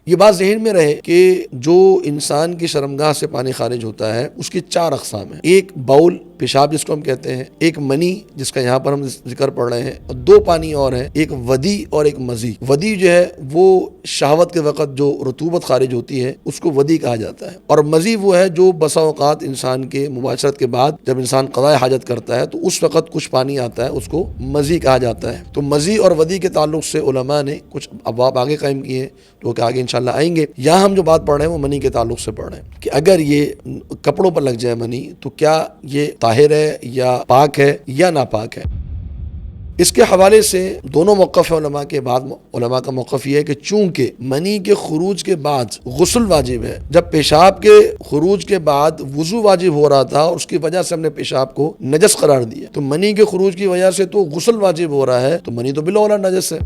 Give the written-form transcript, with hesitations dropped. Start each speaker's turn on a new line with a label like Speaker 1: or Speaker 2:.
Speaker 1: ये बात ज़हन में रहे कि जो इंसान की शर्मगाह से पानी खारिज होता है उसकी 4 अक़साम है। एक बाउल पेशाब जिसको हम कहते हैं, एक मनी जिसका यहाँ पर हम जिक्र पढ़ रहे हैं, और 2 पानी और हैं, एक वदी और एक मज़ी। वदी जो है वो शहवत के वक़्त जो रतूबत खारिज होती है उसको वदी कहा जाता है, और मज़ी वो है जो बसा औक़ात इंसान के मुबाशरत के बाद जब इंसान क़ज़ाए हाजत करता है तो उस वक़्त कुछ पानी आता है, उसको मज़ी कहा जाता है। तो मज़ी और वदी के ताल्लुक़ से उलमा ने कुछ अबवाब आगे कायम किए हैं जो कि आगे इंशाअल्लाह आएंगे। यहाँ हम जो बात पढ़ रहे हैं वो मनी के ताल्लुक़ से पढ़ रहे हैं कि अगर ये कपड़ों पर लग जाए मनी तो क्या ये ताहिर है या पाक है या नापाक है। इसके हवाले से दोनों मौक़िफ़ है उलमा के। बाद उलमा का मौक़िफ़ ये है कि चूँकि मनी के खुरूज के बाद गुस्ल वाजिब है, जब पेशाब के खुरूज के बाद वुज़ू वाजिब हो रहा था और उसकी वजह से हमने पेशाब को नजस करार दिया, तो मनी के खुरूज की वजह से तो गुस्ल वाजिब हो रहा है, तो मनी तो बिलौला नजस है।